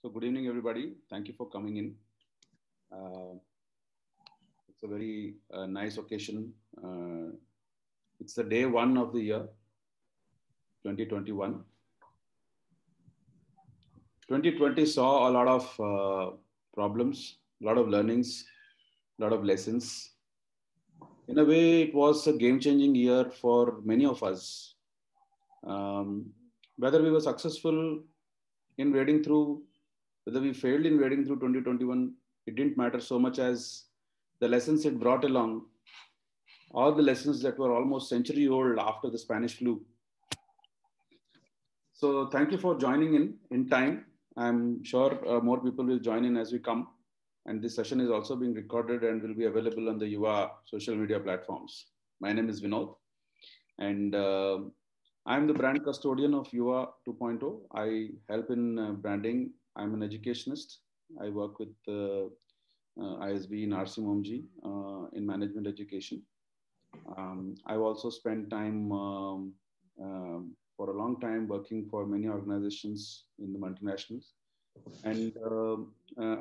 So good evening, everybody. Thank you for coming in. Uh, it's a very nice occasion. It's the day one of the year, 2021. 2020 saw a lot of problems, a lot of learnings, a lot of lessons. In a way, it was a game-changing year for many of us. Whether we were successful in wading through, whether we failed in wading through 2021, it didn't matter so much as the lessons it brought along, all the lessons that were almost century old after the Spanish flu. So thank you for joining in time. I'm sure more people will join in as we come. And this session is also being recorded and will be available on the Yuva social media platforms. My name is Vinod, and I'm the brand custodian of Yuva 2.0. I help in branding. I'm an educationist. I work with ISB in RC Momji in management education. I've also spent time for a long time working for many organizations in the multinationals. And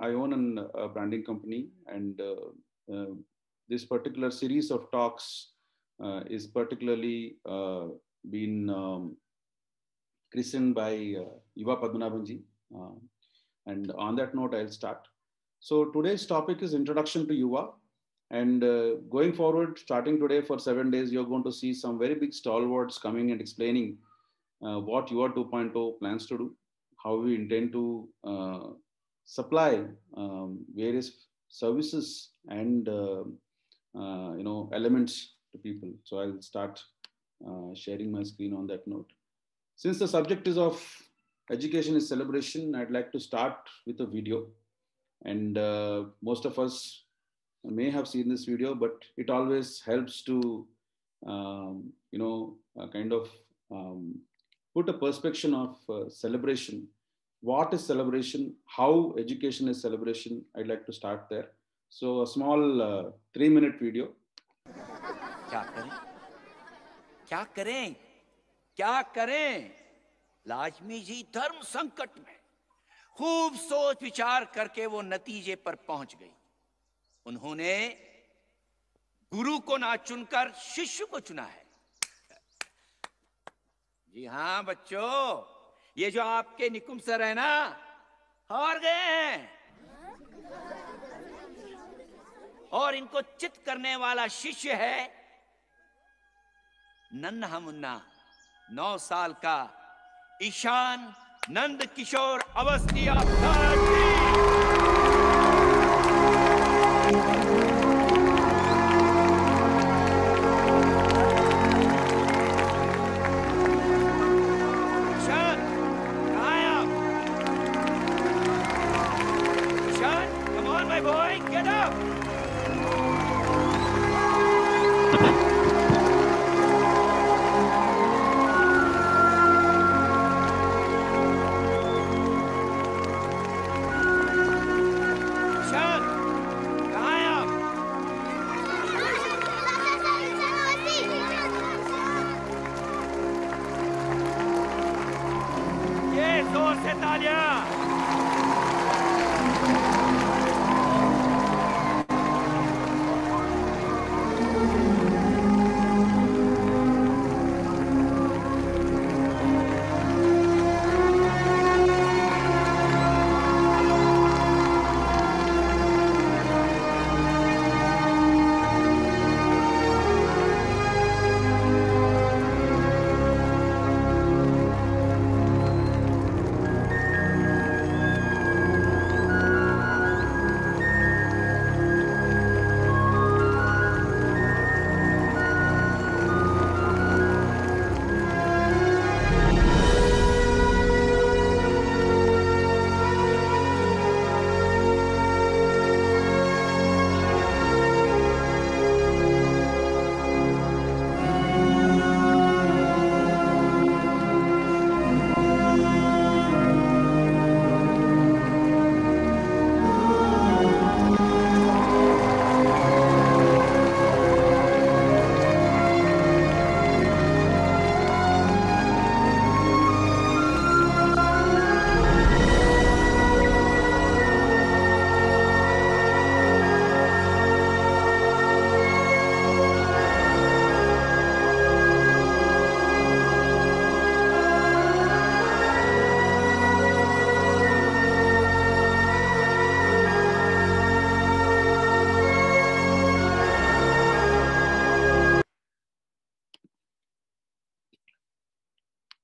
I own a branding company, and this particular series of talks is particularly been christened by Yuva Padmanabhanji. And on that note, I'll start. So today's topic is Introduction to Yuva. And going forward, starting today for 7 days, you're going to see some very big stalwarts coming and explaining what Yuva 2.0 plans to do, how we intend to supply various services and elements to people. So I'll start sharing my screen on that note. Since the subject is of education is celebration, I'd like to start with a video. And most of us may have seen this video, but it always helps to put a perspective of celebration. What is celebration? How education is celebration? I'd like to start there. So a small 3-minute video. क्या करें? क्या करें? क्या करें? लाजमी जी धर्म संकट में खूब सोच विचार करके वो नतीजे पर पहुंच गई। उन्होंने गुरु को ना चुनकर शिष्य को चुना है। जी हाँ बच्चों, ये जो आपके निकुंभ सर है ना, हार गए हैं और इनको चित करने वाला शिष्य है नन्हा मुन्ना 9 साल का ईशान नंद किशोर अवस्थी अवतार जी।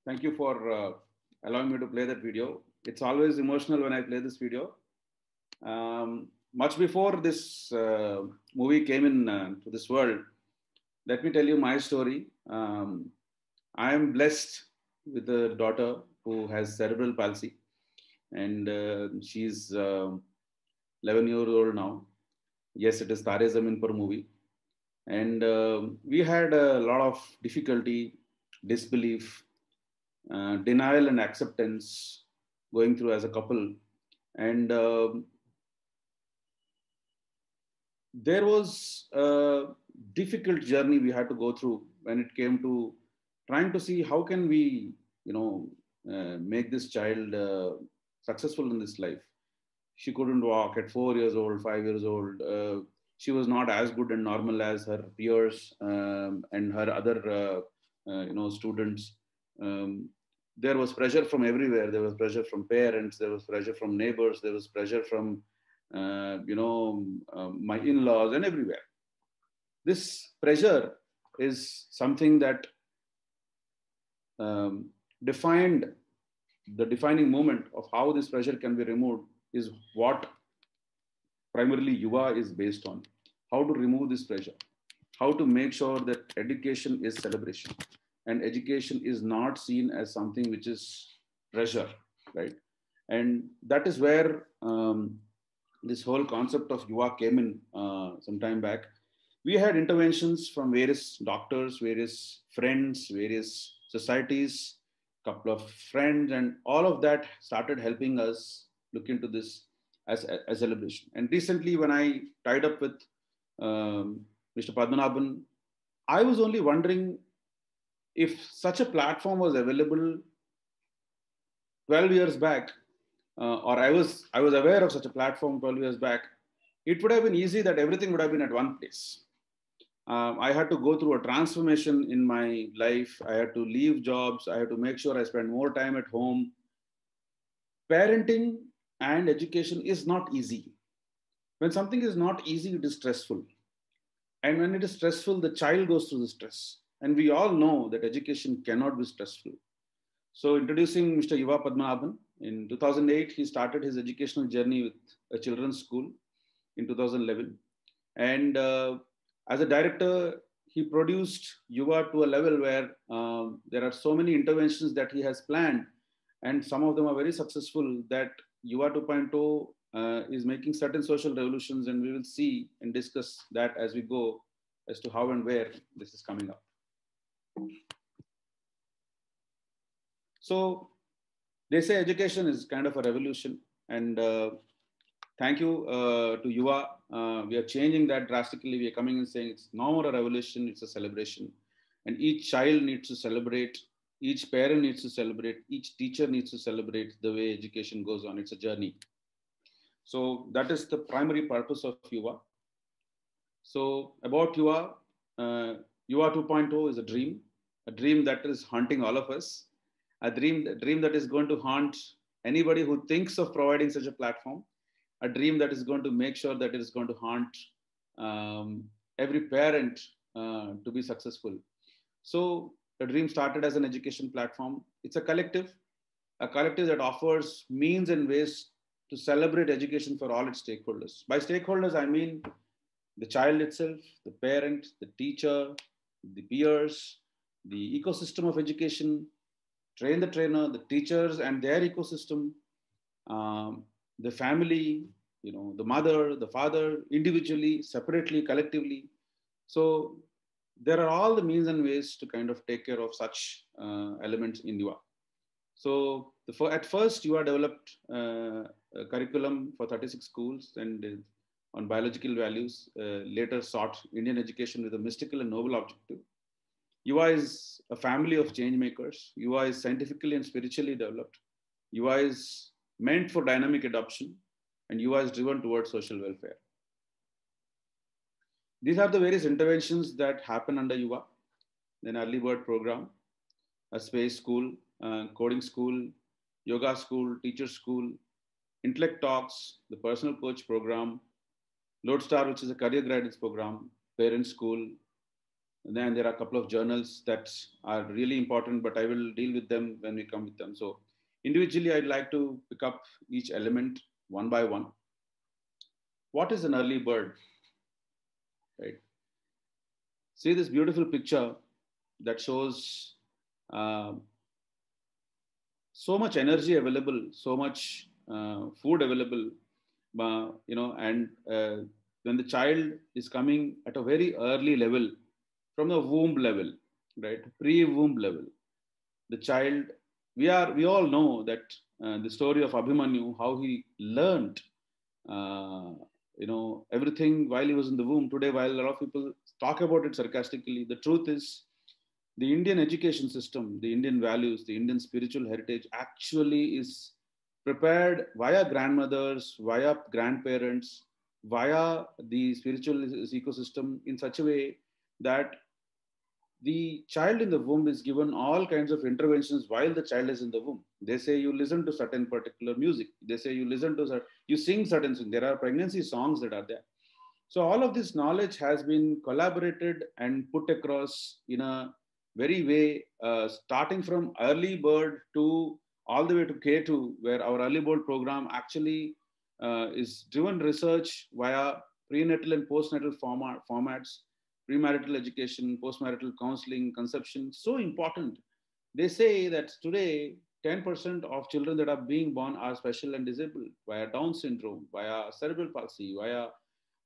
Thank you for allowing me to play that video. It's always emotional when I play this video. Much before this movie came in to this world, let me tell you my story. I am blessed with a daughter who has cerebral palsy, and she's 11 years old now. Yes, it is Tare Zameen Par movie. And we had a lot of difficulty, disbelief, denial, and acceptance going through as a couple. And there was a difficult journey we had to go through when it came to trying to see how can we, make this child successful in this life. She couldn't walk at 4 years old, 5 years old. She was not as good and normal as her peers and her other, students. There was pressure from everywhere. There was pressure from parents. There was pressure from neighbors. There was pressure from, my in-laws and everywhere. This pressure is something that defined the defining moment of how this pressure can be removed is what primarily Yuva is based on. How to remove this pressure, how to make sure that education is celebration and education is not seen as something which is pressure, right? And that is where this whole concept of Yuva came in some time back. We had interventions from various doctors, various friends, various societies, couple of friends, and all of that started helping us look into this as a celebration. And recently, when I tied up with Mr. Padmanabhan, I was only wondering if such a platform was available 12 years back, or I was aware of such a platform 12 years back, it would have been easy that everything would have been at one place. I had to go through a transformation in my life. I had to leave jobs. I had to make sure I spend more time at home. Parenting and education is not easy. When something is not easy, it is stressful. And when it is stressful, the child goes through the stress. And we all know that education cannot be stressful. So introducing Mr. Yuva Padmanabhan, in 2008, he started his educational journey with a children's school in 2011. And as a director, he produced Yuva to a level where there are so many interventions that he has planned, and some of them are very successful, that Yuva 2.0 is making certain social revolutions, and we will see and discuss that as we go as to how and where this is coming up. So they say education is kind of a revolution, and thank you to Yuva. We are changing that drastically. We are coming and saying it's no more a revolution, it's a celebration. And each child needs to celebrate, each parent needs to celebrate, each teacher needs to celebrate the way education goes on. It's a journey. So that is the primary purpose of Yuva. So about Yuva, Yuva 2.0 is a dream that is haunting all of us, a dream that is going to haunt anybody who thinks of providing such a platform, a dream that is going to make sure that it is going to haunt every parent to be successful. So the dream started as an education platform. It's a collective that offers means and ways to celebrate education for all its stakeholders. By stakeholders, I mean the child itself, the parent, the teacher, the peers, the ecosystem of education, train the trainer, the teachers and their ecosystem, the family, the mother, the father, individually, separately, collectively. So there are all the means and ways to kind of take care of such elements in Yuva. So at first, Yuva developed a curriculum for 36 schools and on biological values, later sought Indian education with a mystical and noble objective. Yuva is a family of change makers. Yuva is scientifically and spiritually developed. Yuva is meant for dynamic adoption, and Yuva is driven towards social welfare. These are the various interventions that happen under Yuva: an early bird program, a space school, coding school, yoga school, teacher school, intellect talks, the personal coach program, Lodestar, which is a career guidance program, parent school, then there are a couple of journals that are really important, but I will deal with them when we come with them. So individually, I'd like to pick up each element one by one. What is an early bird? Right. See this beautiful picture that shows uh, so much energy available, so much food available, and when the child is coming at a very early level, from the womb level, right, pre-womb level, the child, we all know that the story of Abhimanyu, how he learned, uh, everything while he was in the womb. Today, while a lot of people talk about it sarcastically, the truth is the Indian education system, the Indian values, the Indian spiritual heritage actually is prepared via grandmothers, via grandparents, via the spiritual ecosystem in such a way that the child in the womb is given all kinds of interventions while the child is in the womb. They say you listen to certain particular music. They say you listen to, you sing certain things. There are pregnancy songs that are there. So all of this knowledge has been collaborated and put across in a very way, starting from early bird to all the way to K2, where our early bird program actually is driven research via prenatal and postnatal formats, premarital education, postmarital counseling, conception, so important. They say that today 10% of children that are being born are special and disabled via Down syndrome, via cerebral palsy, via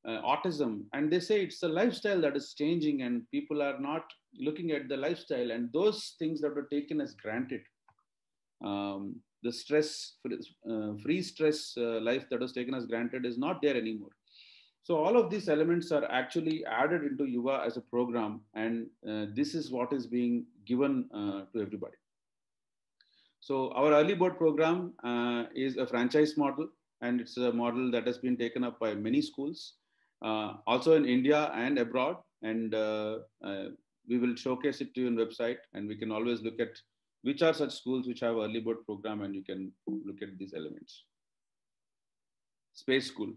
autism. And they say it's the lifestyle that is changing, and people are not looking at the lifestyle and those things that were taken as granted. The stress, free stress life that was taken as granted is not there anymore. So all of these elements are actually added into Yuva as a program, and this is what is being given to everybody. So our early bird program is a franchise model, and it's a model that has been taken up by many schools, also in India and abroad. And we will showcase it to you on website, and we can always look at which are such schools which have early bird program, and you can look at these elements. Space school.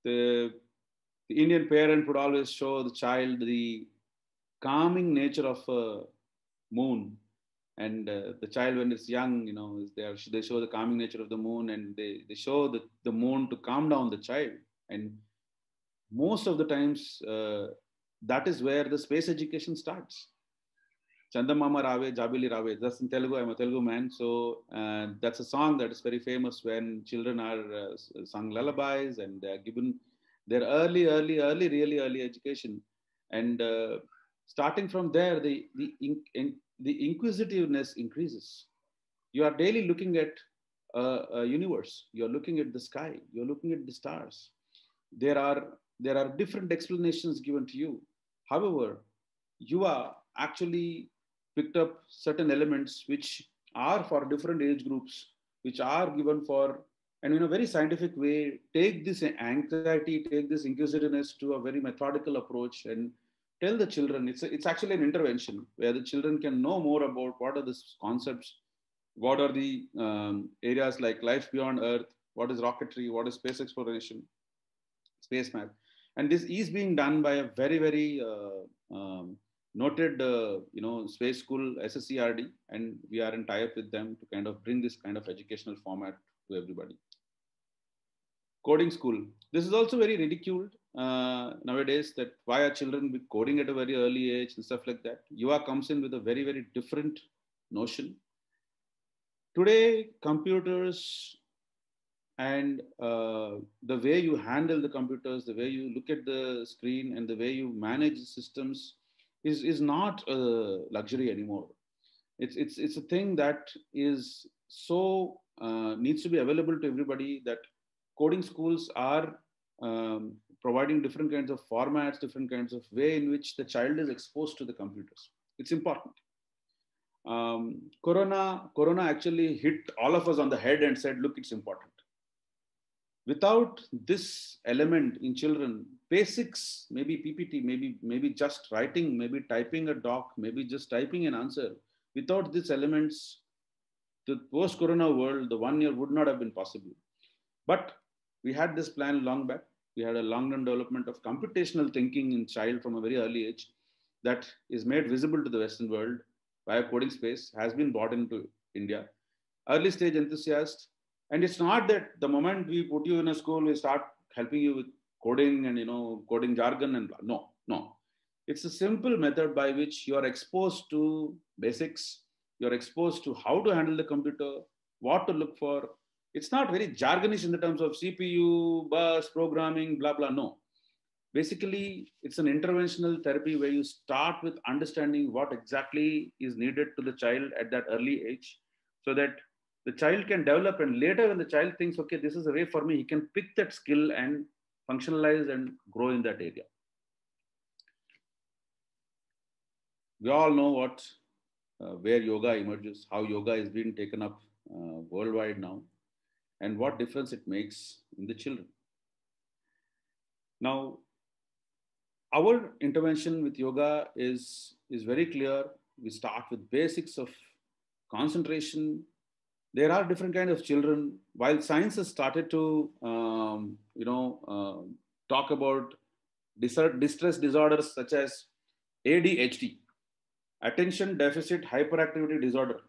The Indian parent would always show the child the calming nature of a moon. And the child, when it's young, is there, they show the calming nature of the moon, and they show the moon to calm down the child. And most of the times, that is where the space education starts. Chandamama Rave, Jabili Rave. That's in Telugu. I'm a Telugu man. So that's a song that is very famous when children are sung lullabies and they are given their really early education. And starting from there, the inquisitiveness increases. You are daily looking at a universe. You're looking at the sky. You're looking at the stars. There are different explanations given to you. However, you are actually picked up certain elements which are for different age groups, which are given for, and in a very scientific way, take this anxiety, take this inquisitiveness to a very methodical approach, and tell the children. It's actually an intervention where the children can know more about what are the concepts, what are the areas like life beyond Earth, what is rocketry, what is space exploration, space math. And this is being done by a very noted space school, SSCRD, and we are in tie-up with them to kind of bring this kind of educational format to everybody. Coding school. This is also very ridiculed nowadays, that why are children be coding at a very early age and stuff like that. Yuva comes in with a very different notion. Today, computers and the way you handle the computers, the way you look at the screen, and the way you manage the systems is not a luxury anymore. It's a thing that is so needs to be available to everybody, that coding schools are providing different kinds of formats, different kinds of way in which the child is exposed to the computers. It's important. Corona actually hit all of us on the head and said, look, it's important. Without this element in children, basics, maybe PPT, maybe just writing, maybe typing a doc, maybe just typing an answer, without these elements, the post-corona world, the 1 year would not have been possible. But we had this plan long back. We had a long-run development of computational thinking in child from a very early age that is made visible to the Western world by a coding space, has been brought into India. Early stage enthusiast. And it's not that the moment we put you in a school, we start helping you with coding and, coding jargon and no, no. It's a simple method by which you are exposed to basics. You're exposed to how to handle the computer, what to look for. It's not very jargonish in the terms of CPU, bus, programming, blah, blah. No. Basically, it's an interventional therapy where you start with understanding what exactly is needed to the child at that early age so that the child can develop. And later, when the child thinks, okay, this is a way for me, he can pick that skill and functionalize and grow in that area. We all know where yoga emerges, how yoga is being taken up worldwide now, and what difference it makes in the children. Now, our intervention with yoga is very clear. We start with basics of concentration. There are different kinds of children. While science has started to, talk about distress disorders such as ADHD, attention deficit hyperactivity disorder.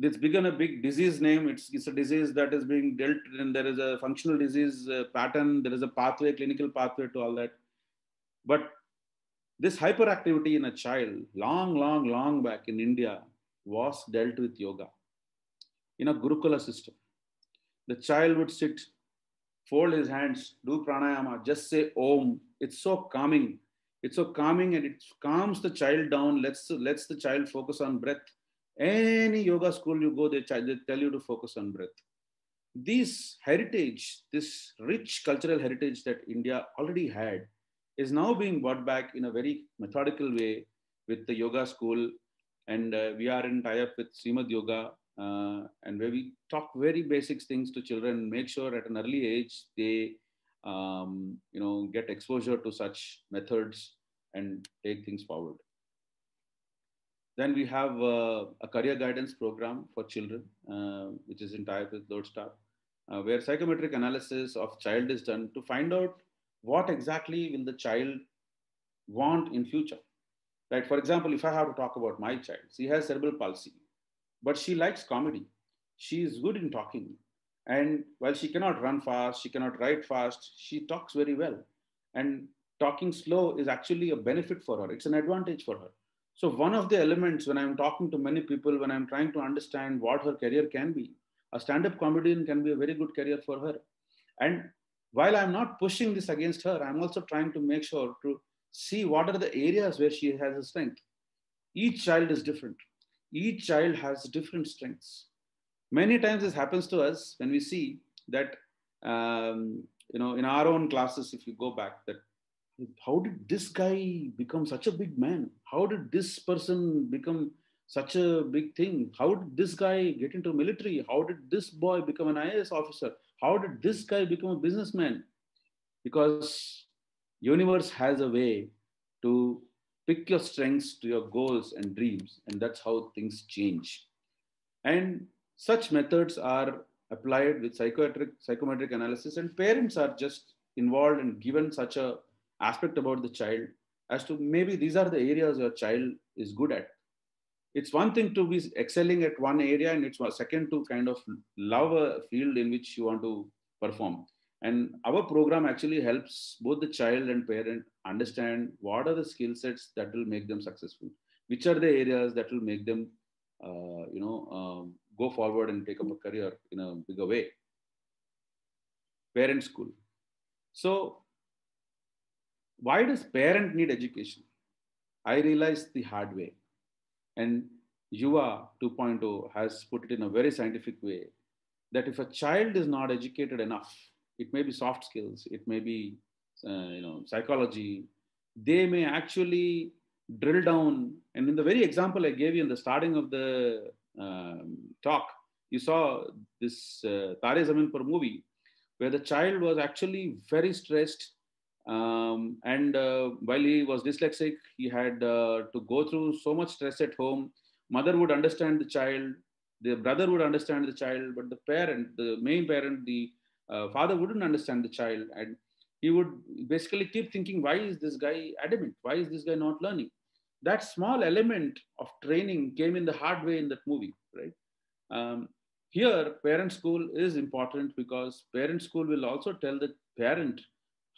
It's become a big disease name. It's a disease that is being dealt, and there is a functional disease pattern. There is a pathway, clinical pathway to all that. But this hyperactivity in a child, long back in India, was dealt with yoga in a Gurukula system. The child would sit, fold his hands, do pranayama, just say Om. It's so calming. It's so calming and it calms the child down, lets the child focus on breath. Any yoga school you go, they tell you to focus on breath. This heritage, this rich cultural heritage that India already had, is now being brought back in a very methodical way with the yoga school. And we are in tie-up with Srimad Yoga, and where we talk very basic things to children, make sure at an early age they get exposure to such methods and take things forward. Then we have a career guidance program for children, which is in tie-up with Lodestar, where psychometric analysis of child is done to find out what exactly will the child want in future. Right? For example, if I have to talk about my child, she has cerebral palsy, but she likes comedy. She is good in talking. And while she cannot run fast, she cannot write fast, she talks very well. And talking slow is actually a benefit for her. It's an advantage for her. So one of the elements when I'm talking to many people, when I'm trying to understand what her career can be, a stand-up comedian can be a very good career for her. And while I'm not pushing this against her, I'm also trying to make sure to see what are the areas where she has a strength. Each child is different. Each child has different strengths. Many times this happens to us when we see that, in our own classes, if you go back, that how did this guy become such a big man? How did this person become such a big thing? How did this guy get into military? How did this boy become an IAS officer? How did this guy become a businessman? Because universe has a way to pick your strengths to your goals and dreams, and that's how things change. And such methods are applied with psychometric analysis, and parents are just involved and given such a aspect about the child as to maybe these are the areas your child is good at. It's one thing to be excelling at one area, and it's one second to kind of love a field in which you want to perform. And our program actually helps both the child and parent understand what are the skill sets that will make them successful, which are the areas that will make them, go forward and take up a career in a bigger way. Parent school. So why does parent need education? I realized the hard way. And Yuva 2.0 has put it in a very scientific way that if a child is not educated enough, it may be soft skills, it may be psychology, they may actually drill down. And in the very example I gave you in the starting of the talk, you saw this Tare Zameen Par movie where the child was actually very stressed. And while he was dyslexic, he had to go through so much stress at home. Mother would understand the child, the brother would understand the child, but the main parent, the father wouldn't understand the child. And he would basically keep thinking, why is this guy adamant? Why is this guy not learning? That small element of training came in the hard way in that movie, right? Um, Here, parent school is important because parent school will also tell the parent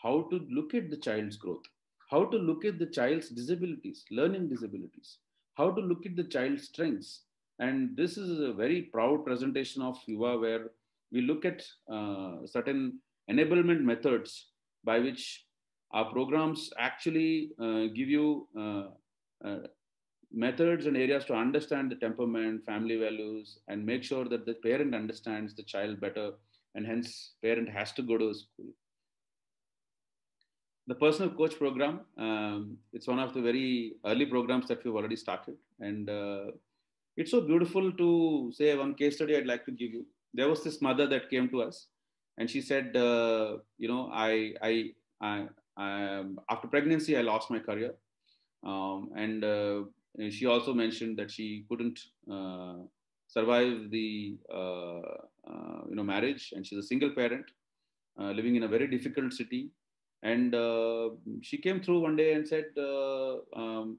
how to look at the child's growth, how to look at the child's disabilities, learning disabilities, how to look at the child's strengths. And this is a very proud presentation of Yuva where we look at certain enablement methods by which our programs actually give you uh, methods and areas to understand the temperament, family values, and make sure that the parent understands the child better, and hence parent has to go to school. The personal coach program, it's one of the very early programs that we've already started, and it's so beautiful to say one case study I'd like to give you. There was this mother that came to us, and she said, after pregnancy, I lost my career, and she also mentioned that she couldn't survive the marriage, and she's a single parent living in a very difficult city. And she came through one day and said,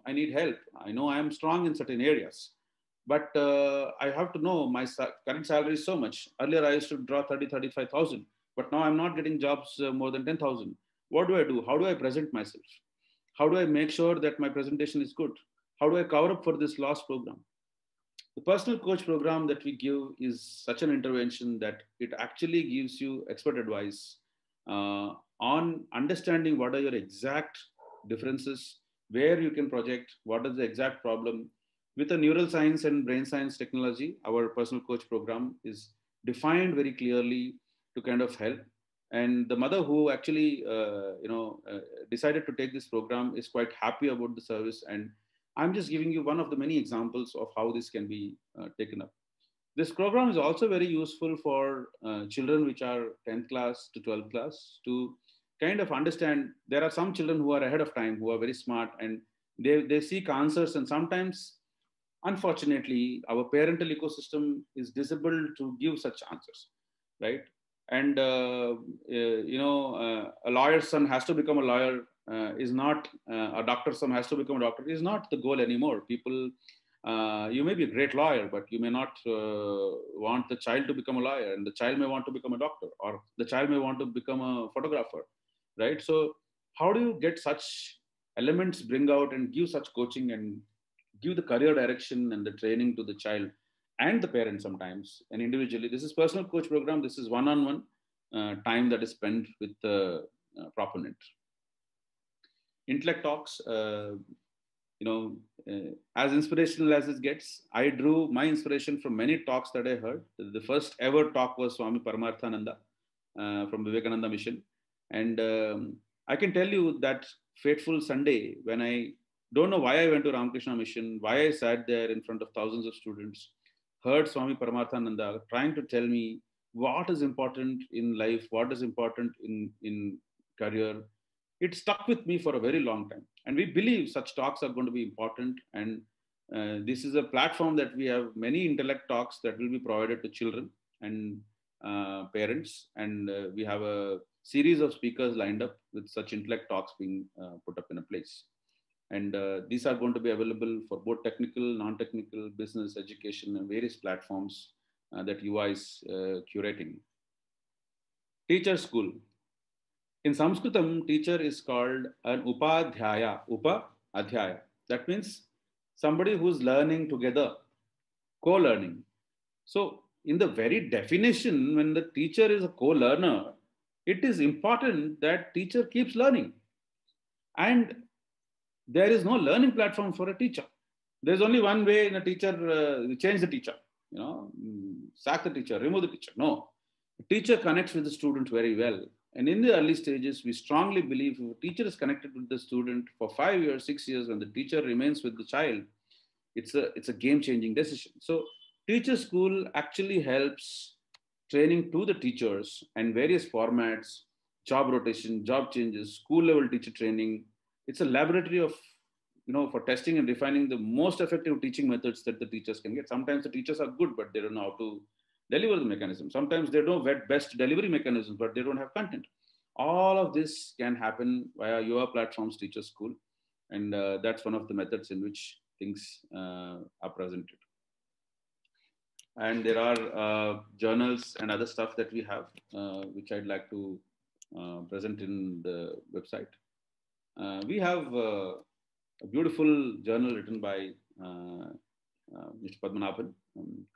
I need help. I know I am strong in certain areas, but I have to know my current salary is so much. Earlier, I used to draw 30, 35,000, but now I'm not getting jobs more than 10,000. What do I do? How do I present myself? How do I make sure that my presentation is good? How do I cover up for this lost program? The personal coach program that we give is such an intervention that it actually gives you expert advice on understanding what are your exact differences, where you can project, what is the exact problem. With a neural science and brain science technology, our personal coach program is defined very clearly to kind of help. And the mother who actually, decided to take this program is quite happy about the service. And I'm just giving you one of the many examples of how this can be taken up. This program is also very useful for children which are 10th class to 12th class to kind of understand. There are some children who are ahead of time, who are very smart, and they seek answers. And sometimes, unfortunately, our parental ecosystem is disabled to give such answers, right? And a lawyer's son has to become a lawyer is not a doctor's son has to become a doctor is not the goal anymore. People, you may be a great lawyer, but you may not want the child to become a lawyer, and the child may want to become a doctor, or the child may want to become a photographer, right? So how do you get such elements, bring out and give such coaching and give the career direction and the training to the child and the parent sometimes and individually? This is personal coach program. This is one-on-one time that is spent with the proponent. Intellect talks, as inspirational as it gets, I drew my inspiration from many talks that I heard. The first ever talk was Swami Paramarthananda from Vivekananda Mission. And I can tell you that fateful Sunday when I don't know why I went to Ramakrishna Mission, why I sat there in front of thousands of students, heard Swami Paramarthananda trying to tell me what is important in life, what is important in career. It stuck with me for a very long time. And we believe such talks are going to be important. And this is a platform that we have many intellect talks that will be provided to children and parents. And we have a series of speakers lined up with such intellect talks being put up in a place. And these are going to be available for both technical, non-technical, business, education, and various platforms that UI is curating. Teacher school. In Sanskritam, teacher is called an upadhyaya. Upadhyaya. That means somebody who's learning together, co-learning. So in the very definition, when the teacher is a co-learner, it is important that teacher keeps learning. And there is no learning platform for a teacher. There's only one way in a teacher, change the teacher, sack the teacher, remove the teacher. No, the teacher connects with the student very well. And in the early stages, we strongly believe if a teacher is connected with the student for 5 years, 6 years, when the teacher remains with the child, it's a game-changing decision. So teacher school actually helps training to the teachers and various formats, job rotation, job changes, school level teacher training. It's a laboratory of, for testing and refining the most effective teaching methods that the teachers can get. Sometimes the teachers are good, but they don't know how to deliver the mechanism. Sometimes they know best delivery mechanisms, but they don't have content. All of this can happen via your platforms, Teacher School. And that's one of the methods in which things are presented. And there are journals and other stuff that we have, which I'd like to present in the website. We have a beautiful journal written by Mr. Padmanabhan,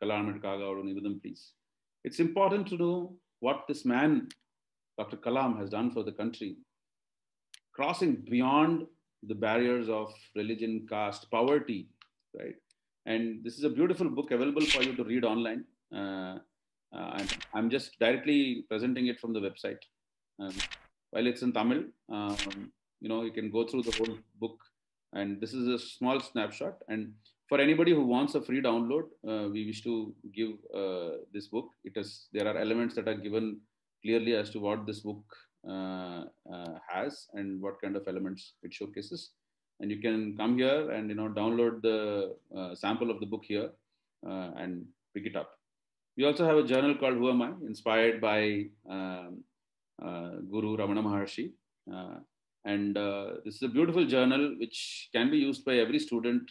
Kalam Kaga Nivadam, please. It's important to know what this man, Dr. Kalam, has done for the country, crossing beyond the barriers of religion, caste, poverty, right? And this is a beautiful book available for you to read online. And I'm just directly presenting it from the website. While it's in Tamil, you can go through the whole book. And this is a small snapshot. And for anybody who wants a free download, we wish to give this book. There are elements that are given clearly as to what this book has and what kind of elements it showcases. And you can come here and download the sample of the book here and pick it up. We also have a journal called Who Am I, inspired by Guru Ramana Maharshi. And this is a beautiful journal which can be used by every student,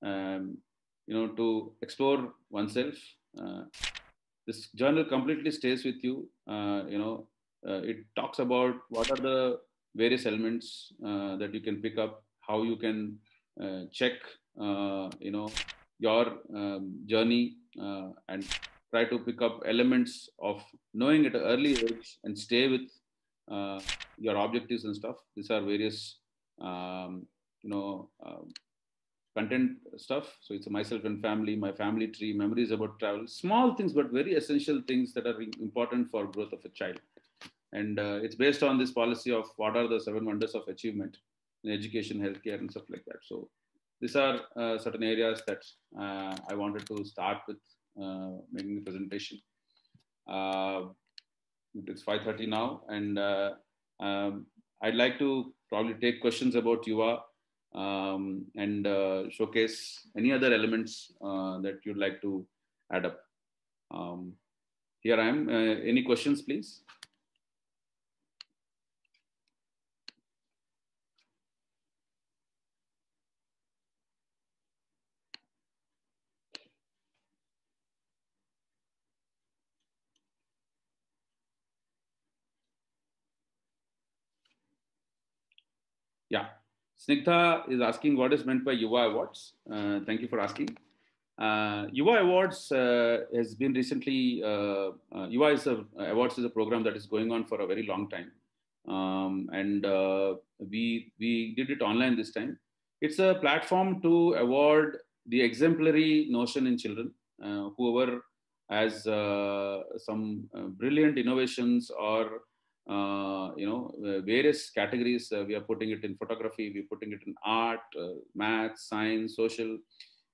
to explore oneself. This journal completely stays with you. It talks about what are the various elements that you can pick up, how you can check, your journey and try to pick up elements of knowing at an early age and stay with your objectives and stuff. These are various, content stuff. So it's a myself and family, my family tree, memories about travel, small things, but very essential things that are important for growth of a child. And it's based on this policy of what are the 7 wonders of achievement in education, healthcare, and stuff like that. So these are certain areas that I wanted to start with making the presentation. It's 5:30 now, and I'd like to probably take questions about Yuva and showcase any other elements that you'd like to add up. Here I am. Any questions, please? Yeah. Snigdha is asking what is meant by Yuva Awards. Thank you for asking. Yuva Awards has been recently, Yuva Awards is a program that is going on for a very long time. And we did it online this time. It's a platform to award the exemplary notion in children, whoever has some brilliant innovations or various categories. We are putting it in photography, we're putting it in art, math, science, social.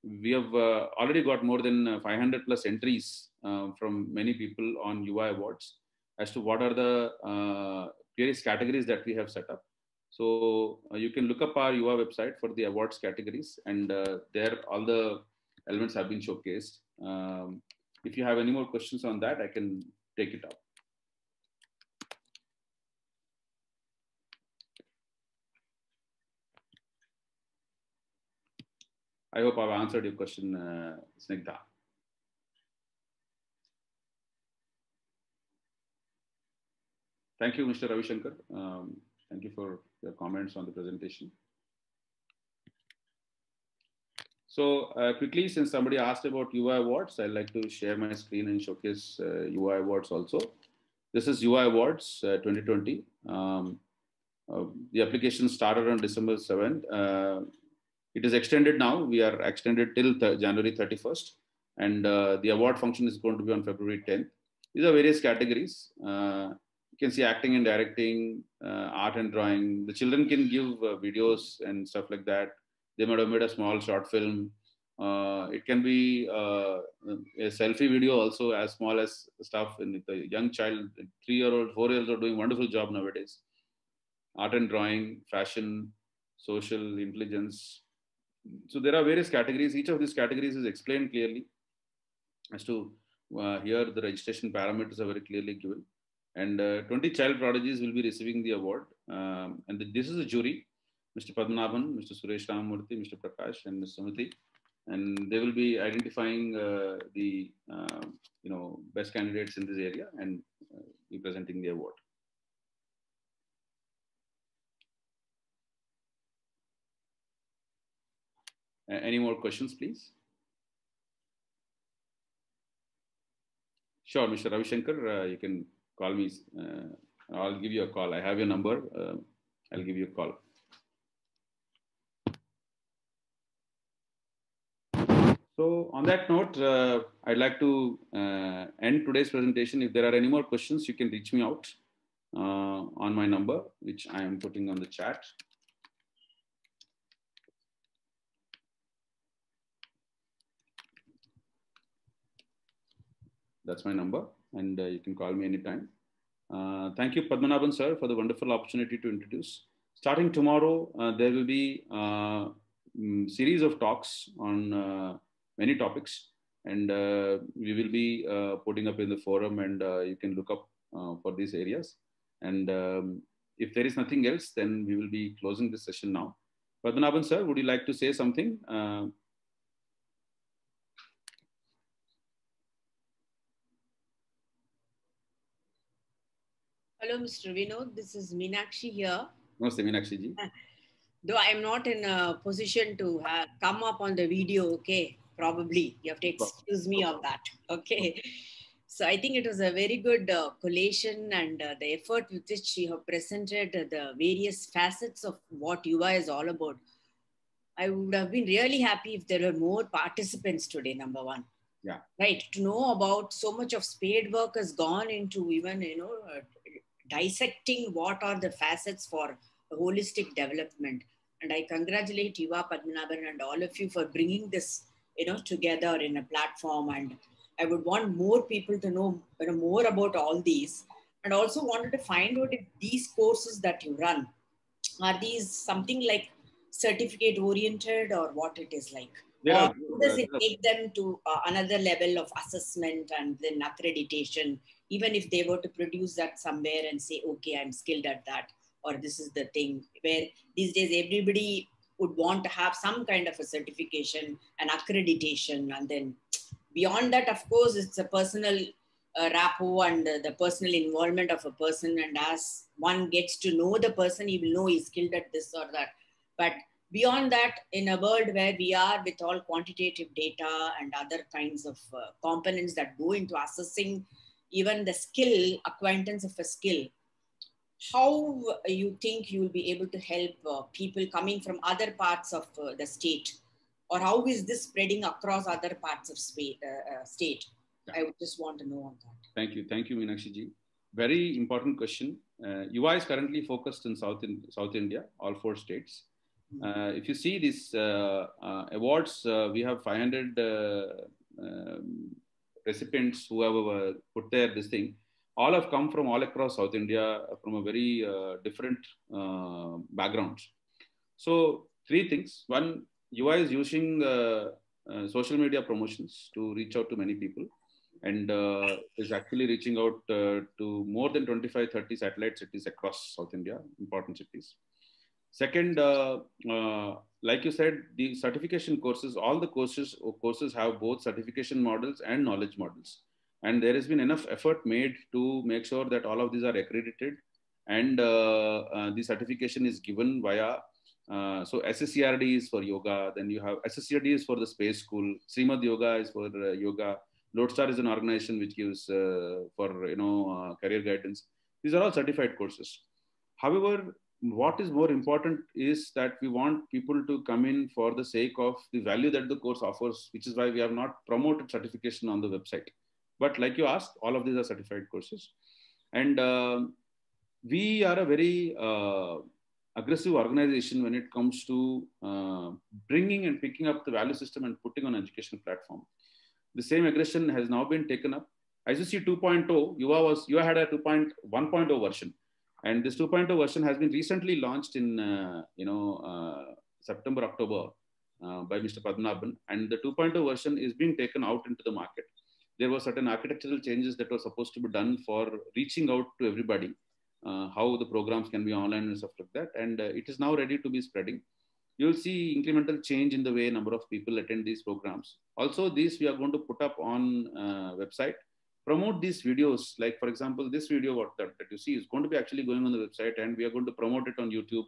We have already got more than 500 plus entries from many people on Yuva Awards as to what are the various categories that we have set up. So you can look up our Yuva website for the awards categories, and there all the elements have been showcased. If you have any more questions on that, I can take it up. I hope I've answered your question, Snigdha. Thank you, Mr. Ravi Shankar. Thank you for your comments on the presentation. So quickly, since somebody asked about Yuva Awards, I'd like to share my screen and showcase Yuva Awards also. This is Yuva Awards 2020. The application started on December 7th. It is extended now. We are extended till January 31st. And the award function is going to be on February 10th. These are various categories. You can see acting and directing, art and drawing. The children can give videos and stuff like that. They might have made a small short film. It can be a selfie video also, as small as stuff. And the young child, 3-year-old, 4-year-olds are doing a wonderful job nowadays. Art and drawing, fashion, social, intelligence. So there are various categories. Each of these categories is explained clearly as to here the registration parameters are very clearly given. And 20 child prodigies will be receiving the award. This is a jury, Mr. Padmanabhan, Mr. Suresh Ramamurthy, Mr. Prakash, and Ms. Sumati. And they will be identifying the best candidates in this area and be presenting the award. Any more questions, please? Sure, Mr. Ravi Shankar, you can call me. I'll give you a call. I have your number. I'll give you a call. So on that note, I'd like to end today's presentation. If there are any more questions, you can reach me out on my number, which I am putting on the chat. That's my number, and you can call me anytime. Thank you, Padmanabhan sir, for the wonderful opportunity to introduce. Starting tomorrow, there will be a series of talks on many topics, and we will be putting up in the forum, and you can look up for these areas. And if there is nothing else, then we will be closing this session now. Padmanabhan sir, would you like to say something? Hello, Mr. Vinod. This is Meenakshi here. Namaste, Meenakshi ji. Though I'm not in a position to come up on the video, okay, probably you have to excuse me of that, okay. So I think it was a very good collation, and the effort with which you have presented the various facets of what UVA is all about. I would have been really happy if there were more participants today, number one. Yeah. Right, to know about so much of spade work has gone into even, dissecting what are the facets for holistic development. And I congratulate Yuva, Padmanabhan, and all of you for bringing this, together in a platform. And I would want more people to know, more about all these. And also wanted to find out if these courses that you run, are these something like certificate oriented or what it is like? Or does it take them to another level of assessment and then accreditation, even if they were to produce that somewhere and say, okay, I'm skilled at that, or this is the thing, where these days everybody would want to have some kind of a certification and accreditation. And then beyond that, of course, it's a personal rapport and the personal involvement of a person. And as one gets to know the person, he will know he's skilled at this or that. But beyond that, in a world where we are with all quantitative data and other kinds of components that go into assessing even the skill, acquaintance of a skill, how you think you will be able to help people coming from other parts of the state? Or how is this spreading across other parts of state? Yeah. I would just want to know on that. Thank you, Meenakshi ji. Very important question. UVA is currently focused in South India, all 4 states. If you see these awards, we have 500 recipients who have put there this thing. All have come from all across South India, from a very different backgrounds. So 3 things. One, UVA is using social media promotions to reach out to many people, and is actually reaching out to more than 25-30 satellite cities across South India, important cities. Second, like you said, the certification courses, all the courses have both certification models and knowledge models. And there has been enough effort made to make sure that all of these are accredited, and the certification is given via, so SSCRD is for yoga, then you have SSCRD is for the space school, Srimad Yoga is for yoga, Lodestar is an organization which gives for, career guidance. These are all certified courses. However, what is more important is that we want people to come in for the sake of the value that the course offers, which is why we have not promoted certification on the website. But like you asked, all of these are certified courses. And we are a very aggressive organization when it comes to bringing and picking up the value system and putting on an educational platform. The same aggression has now been taken up. ICC 2.0, UVA had a 1.0 version. And this 2.0 version has been recently launched in, September, October by Mr. Padmanabhan. And the 2.0 version is being taken out into the market. there were certain architectural changes that were supposed to be done for reaching out to everybody, how the programs can be online and stuff like that. And it is now ready to be spreading. You'll see incremental change in the way number of people attend these programs. Also, these we are going to put up on website, promote these videos. Like, for example, this video that you see is going to be actually going on the website, and we are going to promote it on YouTube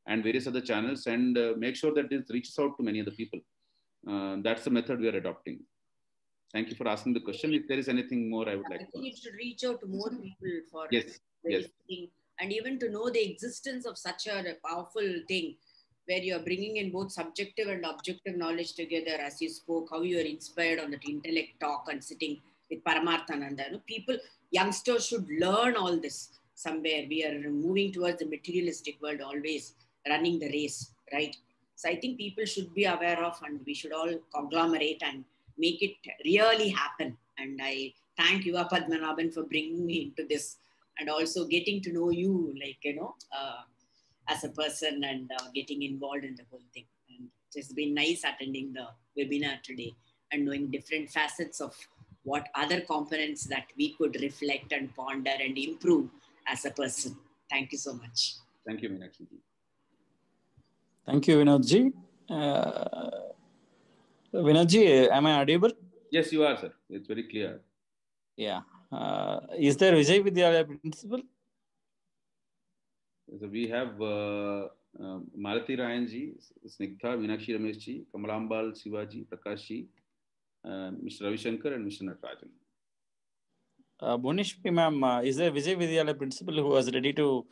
and various other channels, and make sure that this reaches out to many other people. That's the method we are adopting. Thank you for asking the question. If there is anything more, I would like to. It should reach out to more people for yes. And even to know the existence of such a powerful thing, where you are bringing in both subjective and objective knowledge together, as you spoke, how you are inspired on that intellect talk and sitting with Paramarthananda. You know, people, youngsters should learn all this somewhere. We are moving towards the materialistic world, always running the race, right? So I think people should be aware of, and we should all conglomerate and make it really happen. And I thank Yuva Padmanabhan for bringing me into this, and also getting to know you, like, as a person, and getting involved in the whole thing. And it's been nice attending the webinar today and knowing different facets of what other components that we could reflect and ponder and improve as a person. Thank you so much. Thank you, Meenakshi. Thank you, Vinodji. Vinodji, am I audible? Yes, you are, sir. It's very clear. Yeah. Is there Vijay Vidyalaya principal? So we have Malathi Rayanji, Snigdha, Meenakshi Rameshji, Kamalambal Sivaji, Prakashji, Mr. Ravi Shankar, and Mr. Natarajan. Bonishpi ma'am, is there Vijay Vidyalaya principal who was ready to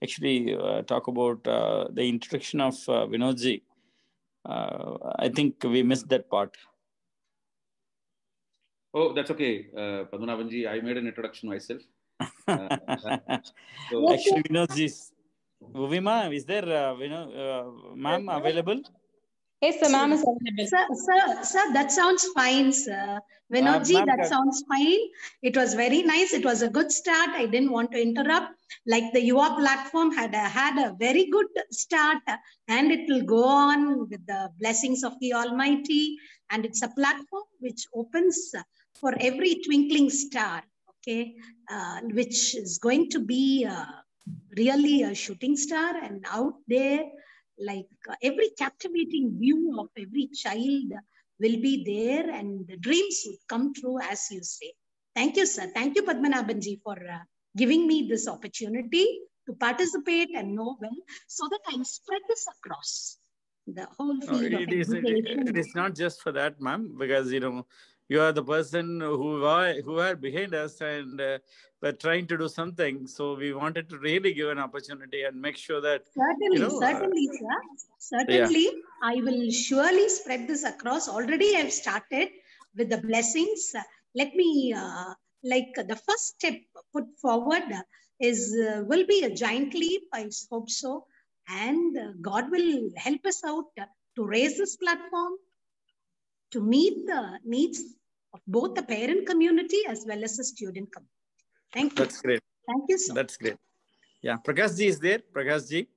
actually talk about the introduction of Vinodji? I think we missed that part. Oh, that's okay. Padmanabhanji, I made an introduction myself. So actually, Vinodji, Uvima, is there ma'am available? Yes, the ma'am is available. Sir, that sounds fine, sir. Vinodji, that sounds fine. It was very nice. It was a good start. I didn't want to interrupt. Like the Yuva platform had a very good start, and it will go on with the blessings of the Almighty. And it's a platform which opens for every twinkling star, okay, which is going to be really a shooting star, and out there, like every captivating view of every child will be there, and the dreams would come true, as you say. Thank you, sir. Thank you, Padmanabhanji, for giving me this opportunity to participate and know well, so that I spread this across the whole field of education. It is not just for that, ma'am, because, you are the person who are behind us, and we're trying to do something. So we wanted to really give an opportunity and make sure that... Certainly, sir. Certainly, yeah. I will surely spread this across. Already I've started with the blessings. Let me, like the first step put forward will be a giant leap. I hope so. And God will help us out to raise this platform, to meet the needs of both the parent community as well as the student community. Thank you. That's great. Thank you, sir. That's great. Yeah, Prakash ji is there. Prakash ji.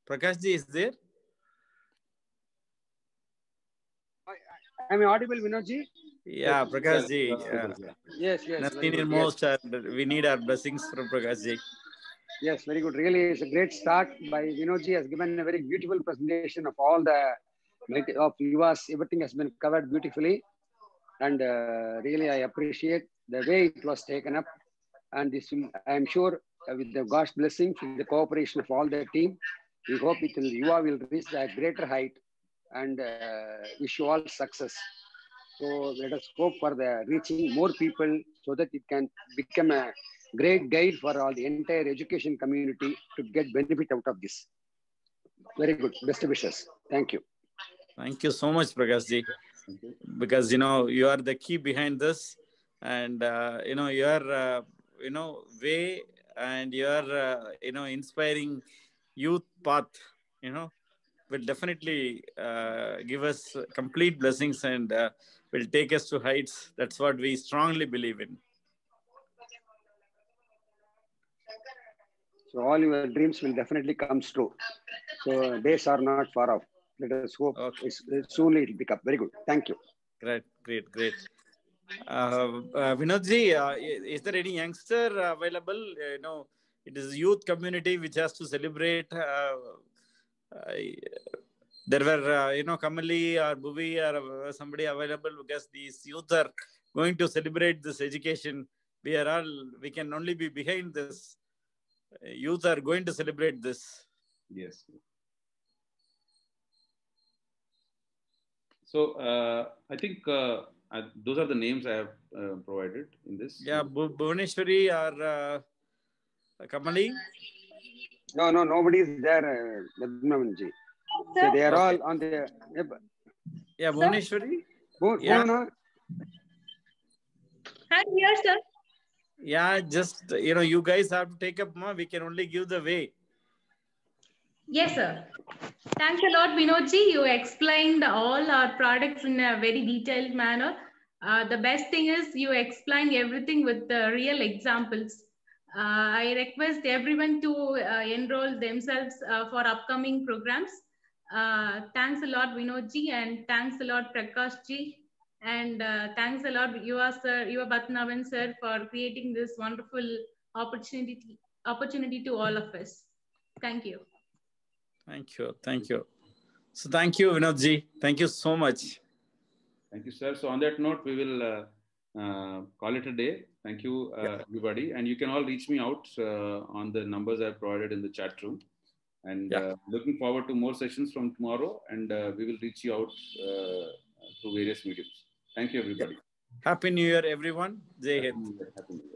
Prakash ji is there. Am I audible, Vinodji? Yeah, Prakash ji. Yes. Nothing in most. We need our blessings from Prakash ji. Yes, very good. Really, it's a great start by Vinodji. Has given a very beautiful presentation of all the of Yuvas. Everything has been covered beautifully, and really I appreciate the way it was taken up. And this, I am sure, with the God's blessing, with the cooperation of all the team, we hope Yuva will reach a greater height, and wish you all success. So let us hope for the reaching more people, so that it can become a great guide for all the entire education community to get benefit out of this. Very good. Best wishes. Thank you. Thank you so much, Prakash ji. Because, you are the key behind this, and, your, way and your, inspiring youth path, will definitely give us complete blessings, and will take us to heights. That's what we strongly believe in. So all your dreams will definitely come true. So days are not far off. Let us hope soon it will pick up. Very good. Thank you. Great. Vinodji, is there any youngster available? It is youth community which has to celebrate. There were, Kamali or Bhuvi or somebody available because these youth are going to celebrate this education. We can only be behind this. Youth are going to celebrate this. Yes. So I think those are the names I have provided in this. Yeah, Bhuvaneshwari or Kamali? No, nobody is there, Padmanabhanji. So they are all on the... Yeah, Bhuvaneshwari? Yeah. I'm here, sir. Yeah, just, you guys have to take up more. We can only give the way. Yes, sir. Thanks a lot, Vinodji. You explained all our products in a very detailed manner. The best thing is you explained everything with the real examples. I request everyone to enroll themselves for upcoming programs. Thanks a lot, Vinodji, and thanks a lot, Prakashji. And thanks a lot, Yuva Padmanabhan sir, for creating this wonderful opportunity to all of us. Thank you. Thank you. So thank you, Vinodji. Thank you so much. Thank you, sir. So on that note, we will call it a day. Thank you, everybody. And you can all reach me out on the numbers I provided in the chat room. And looking forward to more sessions from tomorrow. And we will reach you out through various mediums. Thank you, everybody. Happy New Year, everyone. Jai Hind. Happy New Year.